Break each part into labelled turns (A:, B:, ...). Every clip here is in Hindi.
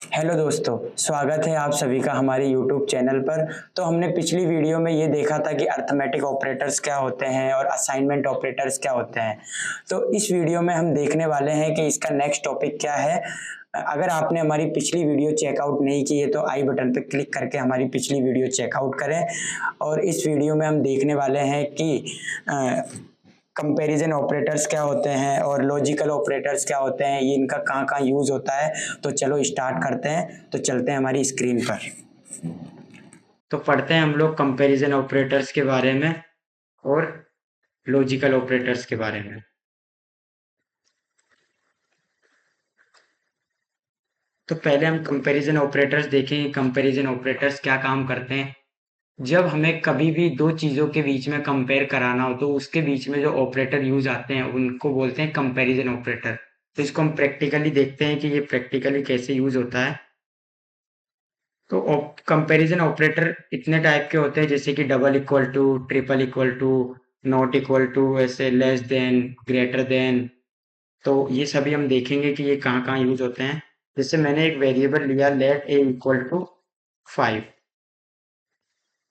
A: हेलो दोस्तों, स्वागत है आप सभी का हमारे यूट्यूब चैनल पर। तो हमने पिछली वीडियो में ये देखा था कि अरिथमेटिक ऑपरेटर्स क्या होते हैं और असाइनमेंट ऑपरेटर्स क्या होते हैं। तो इस वीडियो में हम देखने वाले हैं कि इसका नेक्स्ट टॉपिक क्या है। अगर आपने हमारी पिछली वीडियो चेकआउट नहीं की है तो आई बटन पर क्लिक करके हमारी पिछली वीडियो चेकआउट करें। और इस वीडियो में हम देखने वाले हैं कि कंपैरिजन ऑपरेटर्स क्या होते हैं और लॉजिकल ऑपरेटर्स क्या होते हैं, ये इनका कहाँ कहाँ यूज होता है। तो चलो स्टार्ट करते हैं। तो चलते हैं हमारी स्क्रीन पर। तो पढ़ते हैं हम लोग कंपैरिजन ऑपरेटर्स के बारे में और लॉजिकल ऑपरेटर्स के बारे में। तो पहले हम कंपैरिजन ऑपरेटर्स देखें। कंपैरिजन ऑपरेटर्स क्या काम करते हैं। जब हमें कभी भी दो चीजों के बीच में कंपेयर कराना हो तो उसके बीच में जो ऑपरेटर यूज आते हैं उनको बोलते हैं कंपैरिजन ऑपरेटर। तो इसको हम प्रैक्टिकली देखते हैं कि ये प्रैक्टिकली कैसे यूज होता है। तो कंपैरिजन ऑपरेटर इतने टाइप के होते हैं, जैसे कि double equal to, triple equal to, not equal to, ऐसे लेस देन, ग्रेटर देन। तो ये सभी हम देखेंगे कि ये कहाँ कहाँ यूज होते हैं। जैसे मैंने एक वेरिएबल लिया लेट ए इक्वल टू 5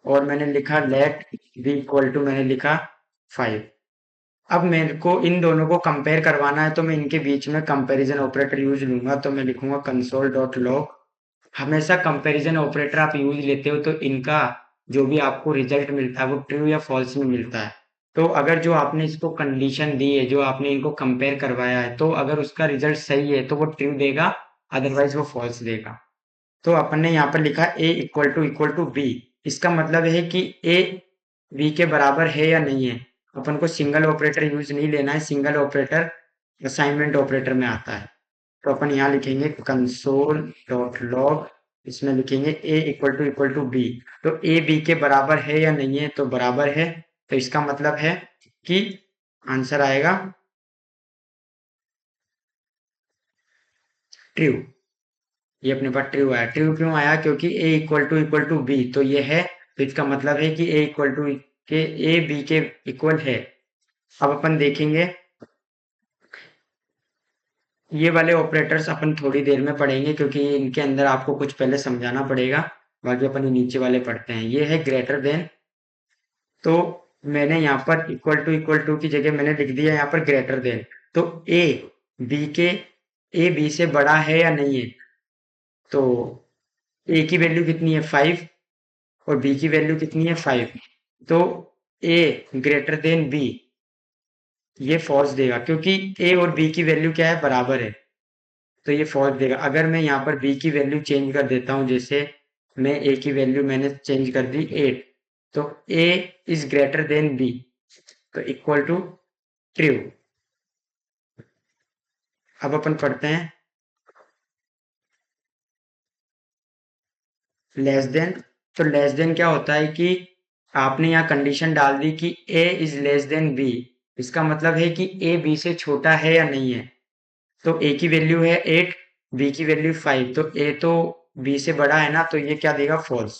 A: और मैंने लिखा लेट बी इक्वल टू, मैंने लिखा 5। अब मेरे को इन दोनों को कंपेयर करवाना है तो मैं इनके बीच में कंपैरिजन ऑपरेटर यूज लूंगा। तो मैं लिखूंगा कंसोल डॉट लॉग। हमेशा कंपैरिजन ऑपरेटर आप यूज लेते हो तो इनका जो भी आपको रिजल्ट मिलता है वो ट्रू या फॉल्स में मिलता है। तो अगर जो आपने इसको कंडीशन दी है, जो आपने इनको कंपेयर करवाया है, तो अगर उसका रिजल्ट सही है तो वो ट्रू देगा, अदरवाइज वो फॉल्स देगा। तो अपन ने यहाँ पर लिखा ए इक्वल टू बी। इसका मतलब है कि ए बी के बराबर है या नहीं है। अपन को सिंगल ऑपरेटर यूज नहीं लेना है, सिंगल ऑपरेटर असाइनमेंट ऑपरेटर में आता है। तो अपन यहाँ लिखेंगे कंसोल डॉट लॉग, इसमें लिखेंगे ए इक्वल टू बी। तो ए बी के बराबर है या नहीं है, तो बराबर है। तो इसका मतलब है कि आंसर आएगा ट्रू। ये अपने पास ट्रू आया। ट्रू क्यों आया? क्योंकि ए इक्वल टू बी तो ये है। तो इसका मतलब है कि ए इक्वल टू के ए बी के इक्वल है। अब अपन देखेंगे ये वाले ऑपरेटर्स अपन थोड़ी देर में पढ़ेंगे, क्योंकि इनके अंदर आपको कुछ पहले समझाना पड़ेगा। बाकी अपन ये नीचे वाले पढ़ते हैं। ये है ग्रेटर देन। तो मैंने यहाँ पर इक्वल टू की जगह मैंने लिख दिया यहाँ पर ग्रेटर देन। तो ए बी के ए बी से बड़ा है या नहीं है। तो ए की वैल्यू कितनी है 5 और बी की वैल्यू कितनी है 5। तो ए ग्रेटर देन बी ये फॉल्स देगा, क्योंकि ए और बी की वैल्यू क्या है, बराबर है। तो ये फॉल्स देगा। अगर मैं यहाँ पर बी की वैल्यू चेंज कर देता हूँ, जैसे मैं ए की वैल्यू मैंने चेंज कर दी 8, तो ए इज ग्रेटर देन बी, तो इक्वल टू ट्रू। अब अपन पढ़ते हैं लेस देन। तो लेस देन क्या होता है कि आपने यहाँ कंडीशन डाल दी कि A is less than B. इसका मतलब है कि ए बी से छोटा है या नहीं है। तो ए की वैल्यू है 8, बी की वैल्यू 5, तो ए तो बी से बड़ा है ना, तो ये क्या देगा, फॉल्स।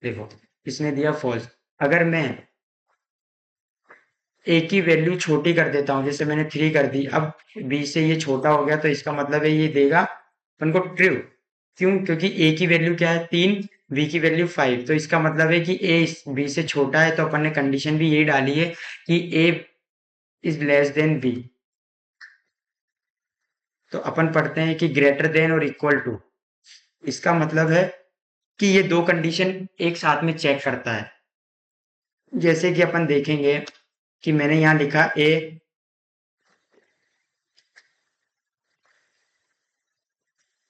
A: देखो इसने दिया फॉल्स। अगर मैं ए की वैल्यू छोटी कर देता हूँ, जैसे मैंने 3 कर दी, अब बी से ये छोटा हो गया, तो इसका मतलब है ये देगा अपन को ट्रू। क्यों? क्योंकि ए की वैल्यू क्या है 3, बी की वैल्यू 5, तो इसका मतलब है कि ए बी से छोटा है। तो अपन ने कंडीशन भी यही डाली है कि A is less than B. तो अपन पढ़ते हैं कि ग्रेटर देन और इक्वल टू, इसका मतलब है कि ये दो कंडीशन एक साथ में चेक करता है। जैसे कि अपन देखेंगे कि मैंने यहाँ लिखा ए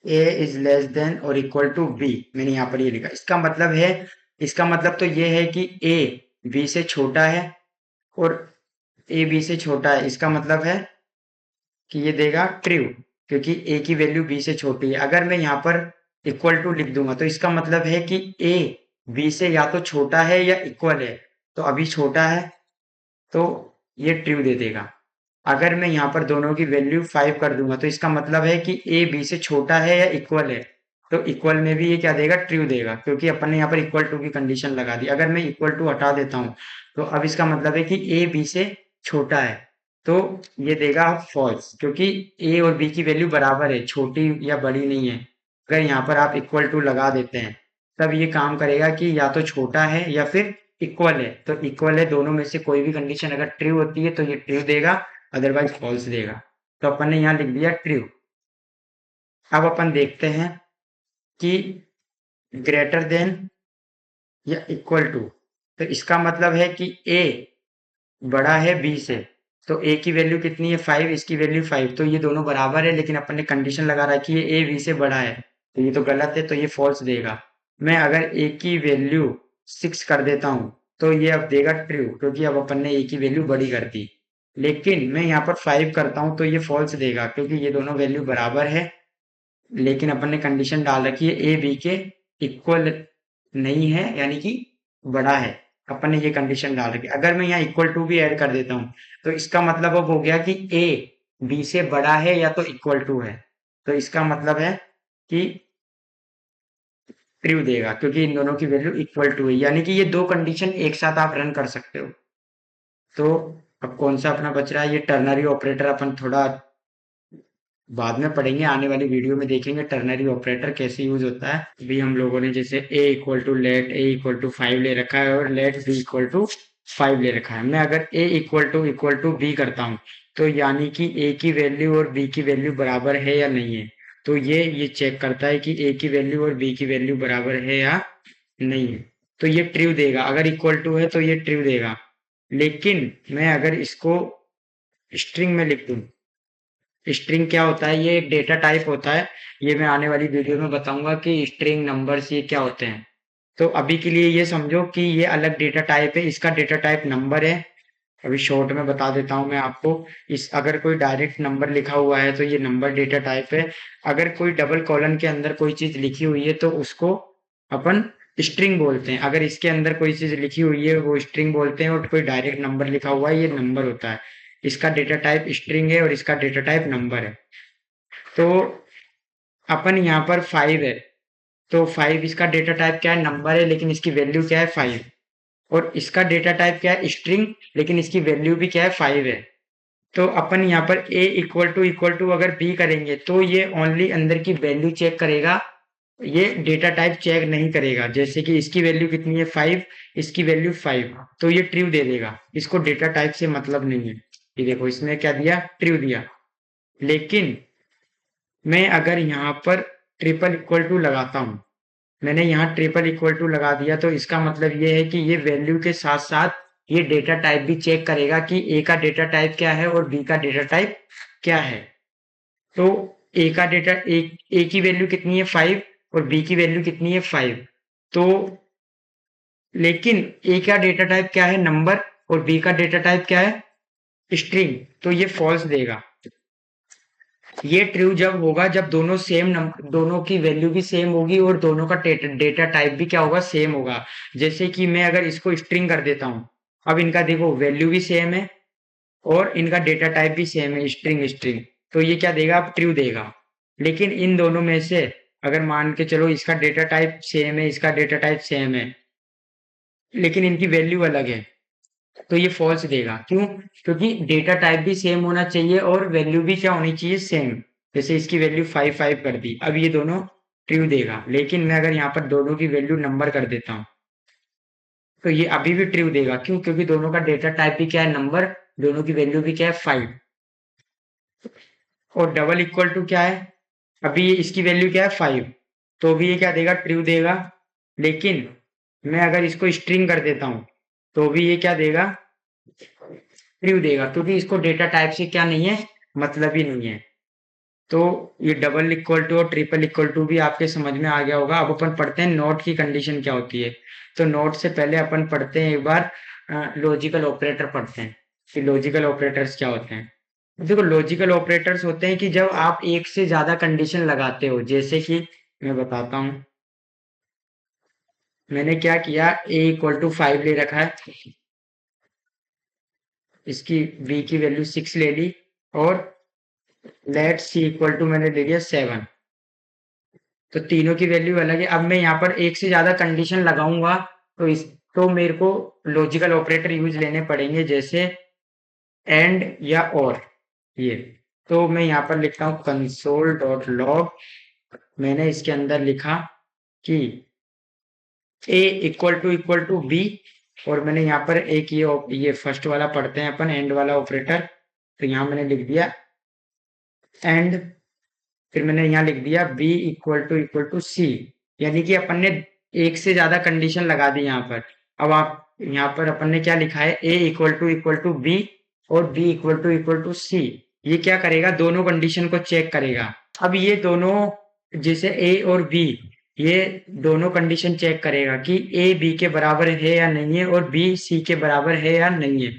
A: इज लेस देन और इक्वल टू बी, मैंने यहाँ पर ये लिखा। इसका मतलब तो ये है कि ए बी से छोटा है और ए बी से छोटा है। इसका मतलब है कि ये देगा ट्रू, क्योंकि ए की वैल्यू बी से छोटी है। अगर मैं यहाँ पर इक्वल टू लिख दूंगा तो इसका मतलब है कि ए बी से या तो छोटा है या इक्वल है। तो अभी छोटा है तो ये ट्रू दे देगा। अगर मैं यहाँ पर दोनों की वैल्यू 5 कर दूंगा तो इसका मतलब है कि ए बी से छोटा है या इक्वल है। तो इक्वल में भी ये क्या देगा, ट्रू देगा, क्योंकि अपन ने यहाँ पर इक्वल टू की कंडीशन लगा दी। अगर मैं इक्वल टू हटा देता हूँ तो अब इसका मतलब है कि ए बी से छोटा है, तो ये देगा फॉल्स, क्योंकि ए और बी की वैल्यू बराबर है, छोटी या बड़ी नहीं है। अगर यहाँ पर आप इक्वल टू लगा देते हैं तब ये काम करेगा कि या तो छोटा है या फिर इक्वल है। तो इक्वल है, दोनों में से कोई भी कंडीशन अगर ट्रू होती है तो ये ट्रू देगा, अदरवाइज फॉल्स देगा। तो अपन ने यहाँ लिख दिया ट्रू। अब अपन देखते हैं कि ग्रेटर देन या इक्वल टू, तो इसका मतलब है कि ए बड़ा है बी से। तो ए की वैल्यू कितनी है 5, इसकी वैल्यू 5, तो ये दोनों बराबर है, लेकिन अपन ने कंडीशन लगा रखी है ए बी से बड़ा है, तो ये तो गलत है, तो ये फॉल्स देगा। मैं अगर ए की वैल्यू 6 कर देता हूँ तो ये अब देगा ट्रू, क्योंकि अब अपन ने ए की वैल्यू बड़ी कर दी। लेकिन मैं यहाँ पर 5 करता हूँ तो ये फॉल्स देगा, क्योंकि ये दोनों वैल्यू बराबर है, लेकिन अपन ने कंडीशन डाल रखी है ए बी के इक्वल नहीं है, यानी कि बड़ा है। अपन ने ये कंडीशन डाल रखी है। अगर मैं यहाँ इक्वल टू भी ऐड कर देता हूँ तो इसका मतलब अब हो गया कि ए बी से बड़ा है या तो इक्वल टू है। तो इसका मतलब है कि ट्रू देगा, क्योंकि इन दोनों की वैल्यू इक्वल टू है, यानी कि ये दो कंडीशन एक साथ आप रन कर सकते हो। तो अब कौन सा अपना बच रहा है, ये टर्नरी ऑपरेटर अपन थोड़ा बाद में पढ़ेंगे, आने वाली वीडियो में देखेंगे टर्नरी ऑपरेटर कैसे यूज होता है। अभी हम लोगों ने जैसे a equal to let a equal to 5 ले रखा है और लेट b इक्वल टू 5 ले रखा है। मैं अगर a इक्वल टू b करता हूँ तो यानी कि a की वैल्यू और b की वैल्यू बराबर है या नहीं है। तो ये चेक करता है कि a की वैल्यू और b की वैल्यू बराबर है या नहीं है। तो ये ट्रू देगा, अगर इक्वल टू है तो ये ट्रू देगा। लेकिन मैं अगर इसको स्ट्रिंग में लिख दूं, स्ट्रिंग क्या होता है, ये एक डेटा टाइप होता है। ये मैं आने वाली वीडियो में बताऊंगा कि स्ट्रिंग नंबर्स ये क्या होते हैं। तो अभी के लिए ये समझो कि ये अलग डेटा टाइप है, इसका डेटा टाइप नंबर है। अभी शॉर्ट में बता देता हूँ मैं आपको। इस अगर कोई डायरेक्ट नंबर लिखा हुआ है तो ये नंबर डेटा टाइप है। अगर कोई डबल कॉलन के अंदर कोई चीज लिखी हुई है तो उसको अपन स्ट्रिंग बोलते हैं। अगर इसके अंदर कोई चीज लिखी हुई है वो स्ट्रिंग बोलते हैं, और कोई डायरेक्ट नंबर लिखा हुआ है ये नंबर होता है। इसका डेटा टाइप स्ट्रिंग है और इसका डेटा टाइप नंबर है। तो अपन यहाँ पर 5 है, तो 5 इसका डेटा टाइप क्या है, नंबर है, लेकिन इसकी वैल्यू क्या है 5। और इसका डेटा टाइप क्या है, स्ट्रिंग, लेकिन इसकी वैल्यू भी क्या है 5 है। तो अपन यहाँ पर a इक्वल टू अगर b करेंगे तो ये ओनली अंदर की वैल्यू चेक करेगा, ये डेटा टाइप चेक नहीं करेगा। जैसे कि इसकी वैल्यू कितनी है 5, इसकी वैल्यू 5, तो ये ट्रू दे देगा, इसको डेटा टाइप से मतलब नहीं है। ये देखो इसने क्या दिया, ट्रू दिया। लेकिन मैं अगर यहाँ पर ट्रिपल इक्वल टू लगाता हूँ, मैंने यहाँ ट्रिपल इक्वल टू लगा दिया, तो इसका मतलब ये है कि ये वैल्यू के साथ साथ ये डेटा टाइप भी चेक करेगा कि ए का डेटा टाइप क्या है और बी का डेटा टाइप क्या है। तो ए की वैल्यू कितनी है 5 और बी की वैल्यू कितनी है 5। तो लेकिन ए का डेटा टाइप क्या है, नंबर, और बी का डेटा टाइप क्या है, स्ट्रिंग, तो ये फॉल्स देगा। ये ट्रू जब होगा जब दोनों सेम नंबर, दोनों की वैल्यू भी सेम होगी और दोनों का डेटा टाइप भी क्या होगा, सेम होगा। जैसे कि मैं अगर इसको स्ट्रिंग कर देता हूं, अब इनका देखो वैल्यू भी सेम है और इनका डेटा टाइप भी सेम है, स्ट्रिंग स्ट्रिंग, तो ये क्या देगा, अब ट्रू देगा। लेकिन इन दोनों में से अगर मान के चलो इसका डेटा टाइप सेम है, इसका डेटा टाइप सेम है, लेकिन इनकी वैल्यू अलग है, तो ये फॉल्स देगा। क्यों, क्योंकि डेटा टाइप भी सेम होना चाहिए और वैल्यू भी क्या होनी चाहिए, सेम। जैसे इसकी वैल्यू 5 कर दी, अब ये दोनों ट्रू देगा। लेकिन मैं अगर यहाँ पर दोनों की वैल्यू नंबर कर देता हूँ तो ये अभी भी ट्रू देगा। क्यों, क्योंकि दोनों का डेटा टाइप भी क्या है, नंबर, दोनों की वैल्यू भी क्या है 5। और डबल इक्वल टू क्या है, अभी ये इसकी वैल्यू क्या है 5, तो भी ये क्या देगा, ट्रू देगा। लेकिन मैं अगर इसको स्ट्रिंग कर देता हूँ तो भी ये क्या देगा, ट्रू देगा, क्योंकि इसको डेटा टाइप से क्या नहीं है, मतलब ही नहीं है। तो ये डबल इक्वल टू और ट्रिपल इक्वल टू भी आपके समझ में आ गया होगा। अब अपन पढ़ते हैं नॉट की कंडीशन क्या होती है। तो नॉट से पहले अपन पढ़ते हैं एक बार लॉजिकल ऑपरेटर पढ़ते हैं कि लॉजिकल ऑपरेटर्स क्या होते हैं। देखो लॉजिकल ऑपरेटर्स होते हैं कि जब आप एक से ज्यादा कंडीशन लगाते हो। जैसे कि मैं बताता हूँ, मैंने क्या किया, a इक्वल टू 5 ले रखा है, इसकी b की वैल्यू 6 ले ली, और लेट सी इक्वल टू मैंने ले लिया 7। तो तीनों की वैल्यू अलग है। अब मैं यहाँ पर एक से ज्यादा कंडीशन लगाऊंगा तो इस तो मेरे को लॉजिकल ऑपरेटर यूज लेने पड़ेंगे, जैसे एंड या और। ये तो मैं यहाँ पर लिखता हूँ कंसोल डॉट लॉग मैंने इसके अंदर लिखा कि a इक्वल टू बी, और मैंने यहाँ पर एक ये फर्स्ट वाला पढ़ते हैं अपन, एंड वाला ऑपरेटर। तो यहाँ मैंने लिख दिया एंड, फिर मैंने यहाँ लिख दिया b इक्वल टू सी, यानी कि अपन ने एक से ज्यादा कंडीशन लगा दी यहाँ पर। अब आप यहाँ पर अपन ने क्या लिखा है, a इक्वल टू बी और b इक्वल टू सी। ये क्या करेगा, दोनों कंडीशन को चेक करेगा। अब ये दोनों, जैसे a और b, ये दोनों कंडीशन चेक करेगा कि a b के बराबर है या नहीं है और b c के बराबर है या नहीं है।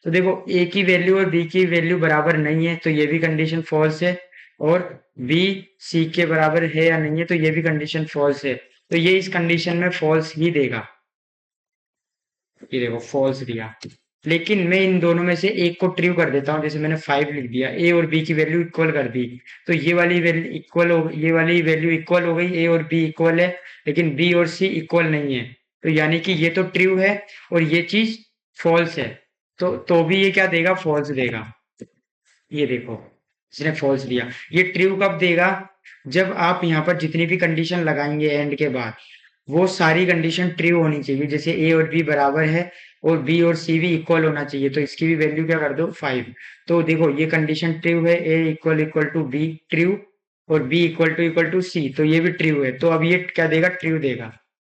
A: तो देखो a की वैल्यू और b की वैल्यू बराबर नहीं है, तो ये भी कंडीशन फॉल्स है, और बी सी के बराबर है या नहीं है, तो ये भी कंडीशन फॉल्स है। तो ये इस कंडीशन में फॉल्स ही देगा। ये देखो फॉल्स दिया। लेकिन मैं इन दोनों में से एक को ट्रू कर देता हूँ, जैसे मैंने 5 लिख दिया, ए और बी की वैल्यू इक्वल कर दी, तो ये वाली वैल्यू इक्वल हो, ये वाली वैल्यू इक्वल हो गई, ए और बी इक्वल है, लेकिन बी और सी इक्वल नहीं है। तो यानी कि ये तो ट्रू है और ये चीज फॉल्स है, तो भी ये क्या देगा, फॉल्स देगा। ये देखो इसने फॉल्स दिया। ये ट्रू कब देगा, जब आप यहाँ पर जितनी भी कंडीशन लगाएंगे एंड के बाद, वो सारी कंडीशन ट्रू होनी चाहिए। जैसे ए और बी बराबर है और बी और सी भी इक्वल होना चाहिए, तो इसकी भी वैल्यू क्या कर दो, 5। तो देखो ये कंडीशन ट्रू है, ए इक्वल टू बी ट्रू, और बी इक्वल टू सी, तो ये भी ट्रू है। तो अब ये क्या देगा, ट्रू देगा।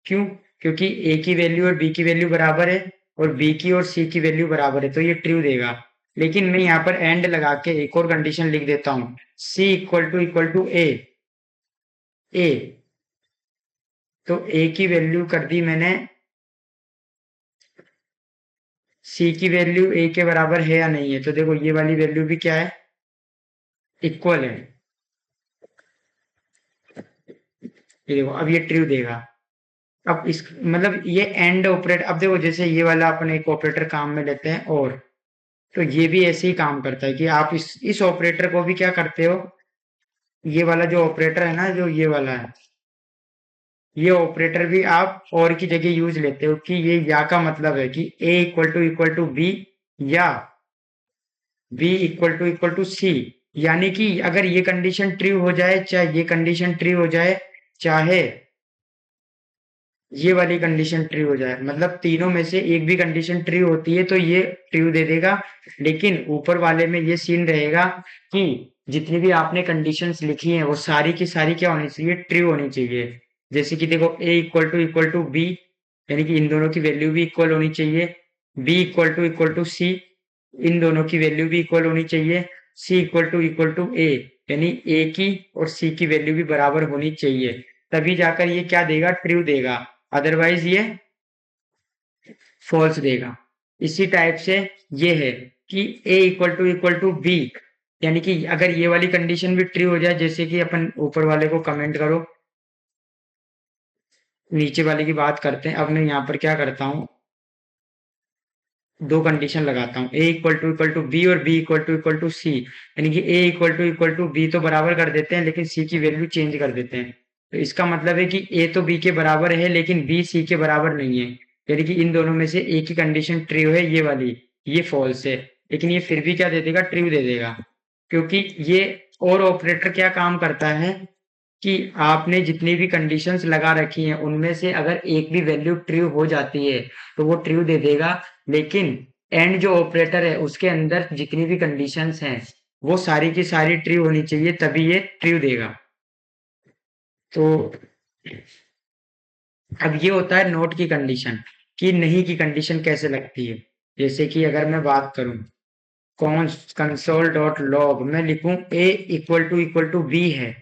A: क्यों, क्योंकि ए की वैल्यू और बी की वैल्यू बराबर है और बी की और सी की वैल्यू बराबर है, तो ये ट्रू देगा। लेकिन मैं यहाँ पर एंड लगा के एक और कंडीशन लिख देता हूँ, सी इक्वल टू ए, ए, तो ए की वैल्यू कर दी मैंने, सी की वैल्यू ए के बराबर है या नहीं है, तो देखो ये वाली वैल्यू भी क्या है, इक्वल है। ये देखो अब ये ट्रू देगा। अब इस मतलब ये एंड ऑपरेटर, अब देखो जैसे ये वाला अपन एक ऑपरेटर काम में लेते हैं, और तो ये भी ऐसे ही काम करता है कि आप इस ऑपरेटर को भी क्या करते हो, ये वाला जो ऑपरेटर है ना, जो ये वाला है, ये ऑपरेटर भी आप और की जगह यूज लेते हो, कि ये या का मतलब है कि a इक्वल टू बी, या b इक्वल टू सी। यानी कि अगर ये कंडीशन ट्रू हो जाए, चाहे ये कंडीशन ट्रू हो जाए, चाहे ये वाली कंडीशन ट्रू हो जाए, मतलब तीनों में से एक भी कंडीशन ट्रू होती है तो ये ट्रू दे देगा। लेकिन ऊपर वाले में ये सीन रहेगा कि जितनी भी आपने कंडीशंस लिखी हैं वो सारी की सारी क्या होनी चाहिए, ट्रू होनी चाहिए। जैसे कि देखो a इक्वल टू बी, यानी कि इन दोनों की वैल्यू भी इक्वल होनी चाहिए, b इक्वल टू सी, इन दोनों की वैल्यू भी इक्वल होनी चाहिए, c इक्वल टू a, यानी a की और c की वैल्यू भी बराबर होनी चाहिए, तभी जाकर ये क्या देगा, ट्रू देगा। अदरवाइज ये फॉल्स देगा। इसी टाइप से ये है कि a इक्वल टू बी, यानी कि अगर ये वाली कंडीशन भी ट्रू हो जाए, जैसे कि अपन ऊपर वाले को कमेंट करो, नीचे वाले की बात करते हैं। अब मैं यहाँ पर क्या करता हूँ, दो कंडीशन लगाता हूँ, a इक्वल टू बी और b इक्वल टू सी, यानी कि a इक्वल टू बी तो बराबर कर देते हैं, लेकिन c की वैल्यू चेंज कर देते हैं। तो इसका मतलब है कि a तो b के बराबर है लेकिन b c के बराबर नहीं है, यानी कि इन दोनों में से एक ही कंडीशन ट्रू है, ये वाली, ये फॉल्स है। लेकिन ये फिर भी क्या दे देगा, ट्रू दे देगा। क्योंकि ये और ऑपरेटर क्या काम करता है कि आपने जितनी भी कंडीशंस लगा रखी हैं उनमें से अगर एक भी वैल्यू ट्रू हो जाती है तो वो ट्रू दे देगा। लेकिन एंड जो ऑपरेटर है उसके अंदर जितनी भी कंडीशंस हैं वो सारी की सारी ट्रू होनी चाहिए, तभी ये ट्रू देगा। तो अब ये होता है नॉट की कंडीशन, कि नहीं की कंडीशन कैसे लगती है। जैसे कि अगर मैं बात करूं, कंसोल डॉट लॉग मैं लिखूं a इक्वल टू बी है,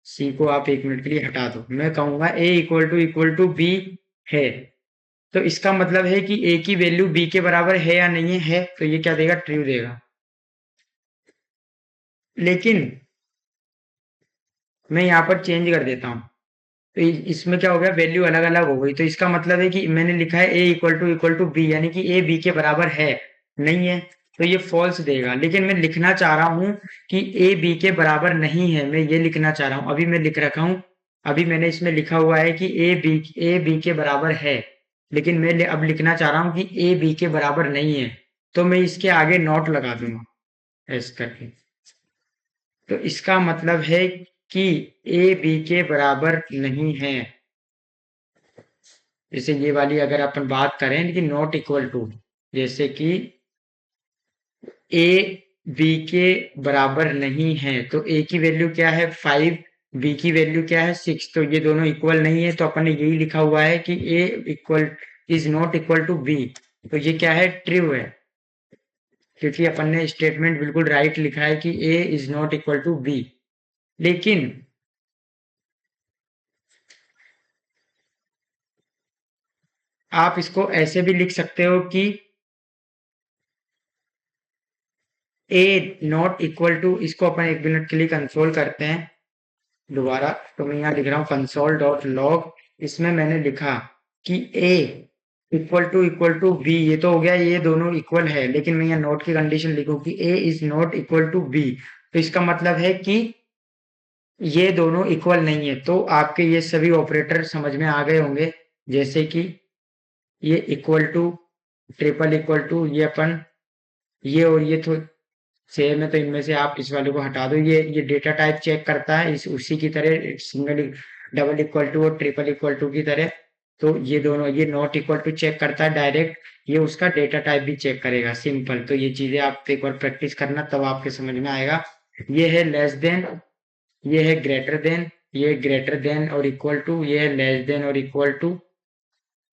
A: सी को आप एक मिनट के लिए हटा दो, मैं कहूंगा a इक्वल टू बी है, तो इसका मतलब है कि a की वैल्यू b के बराबर है या नहीं है, तो ये क्या देगा, ट्रू देगा। लेकिन मैं यहाँ पर चेंज कर देता हूँ, तो इसमें क्या हो गया, वैल्यू अलग अलग हो गई, तो इसका मतलब है कि मैंने लिखा है a इक्वल टू बी, यानी कि a b के बराबर है, नहीं है, तो ये फॉल्स देगा। लेकिन मैं लिखना चाह रहा हूँ कि a b के बराबर नहीं है, मैं ये लिखना चाह रहा हूँ, अभी मैं लिख रखा हूँ, अभी मैंने इसमें लिखा हुआ है कि a b के बराबर है, लेकिन मैं अब लिखना चाह रहा हूँ कि a b के बराबर नहीं है, तो मैं इसके आगे नॉट लगा दूंगा ऐसे करके। तो इसका मतलब है कि ए बी के बराबर नहीं है। जैसे ये वाली अगर अपन बात करें कि नॉट इक्वल टू, जैसे कि ए बी के बराबर नहीं है, तो ए की वैल्यू क्या है 5, बी की वैल्यू क्या है 6, तो ये दोनों इक्वल नहीं है, तो अपन ने यही लिखा हुआ है कि A equal is not equal to B. तो ये क्या है, ट्रू है, क्योंकि अपन ने स्टेटमेंट बिल्कुल राइट लिखा है कि A is not equal to B. लेकिन आप इसको ऐसे भी लिख सकते हो कि ए नॉट इक्वल टू, इसको अपन एक मिनट के लिए कंसोल करते हैं दोबारा। तो मैं यहाँ लिख रहा हूँ कंसोल डॉट लॉग, इसमें मैंने लिखा कि ए इक्वल टू बी, ये तो हो गया, ये दोनों इक्वल है, लेकिन मैं यहाँ नोट की कंडीशन लिखूं कि A is not equal to B, तो इसका मतलब है कि ये दोनों इक्वल नहीं है। तो आपके ये सभी ऑपरेटर समझ में आ गए होंगे, जैसे कि ये equal to, triple equal to, ये अपन ये और ये तो सेम है, तो इनमें से आप इस वाले को हटा दो। ये डेटा टाइप चेक करता है इस उसी की तरह, सिंगल डबल इक्वल टू और ट्रिपल इक्वल टू की तरह। तो ये दोनों, ये नॉट इक्वल टू चेक करता है डायरेक्ट, ये उसका डेटा टाइप भी चेक करेगा, सिंपल। तो ये चीजें आप एक बार प्रैक्टिस करना, तब आपके समझ में आएगा। ये है लेस देन, ये है ग्रेटर देन, ये ग्रेटर देन और इक्वल टू, ये है लेस देन और इक्वल टू,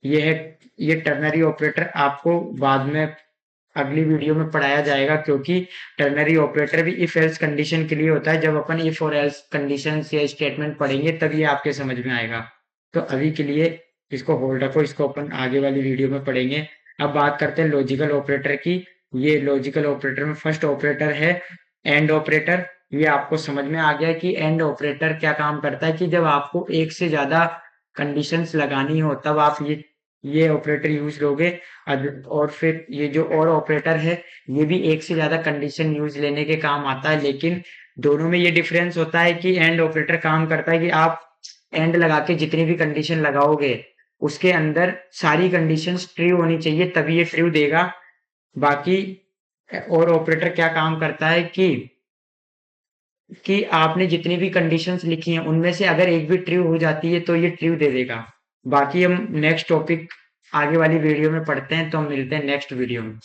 A: ये है, ये टर्नरी ऑपरेटर आपको बाद में अगली वीडियो में पढ़ाया जाएगा, क्योंकि टर्नरी ऑपरेटर भी इफ एल्स कंडीशन के लिए होता है। जब अपन इफ और एल्स कंडीशन या स्टेटमेंट पढ़ेंगे तब ये आपके समझ में आएगा। तो अभी के लिए इसको होल्ड रखो, इसको अपन आगे वाली वीडियो में पढ़ेंगे। अब बात करते हैं लॉजिकल ऑपरेटर की। ये लॉजिकल ऑपरेटर में फर्स्ट ऑपरेटर है एंड ऑपरेटर। ये आपको समझ में आ गया कि एंड ऑपरेटर क्या काम करता है, कि जब आपको एक से ज्यादा कंडीशंस लगानी हो तब आप ये ऑपरेटर यूज लोगे। और फिर ये जो और ऑपरेटर है, ये भी एक से ज्यादा कंडीशन यूज लेने के काम आता है, लेकिन दोनों में ये डिफरेंस होता है कि एंड ऑपरेटर काम करता है कि आप एंड लगा के जितनी भी कंडीशन लगाओगे उसके अंदर सारी कंडीशंस ट्रू होनी चाहिए, तभी ये ट्रू देगा। बाकी और ऑपरेटर क्या काम करता है कि आपने जितनी भी कंडीशंस लिखी हैं उनमें से अगर एक भी ट्रू हो जाती है तो ये ट्रू दे देगा। बाकी हम नेक्स्ट टॉपिक आगे वाली वीडियो में पढ़ते हैं, तो हम मिलते हैं नेक्स्ट वीडियो में।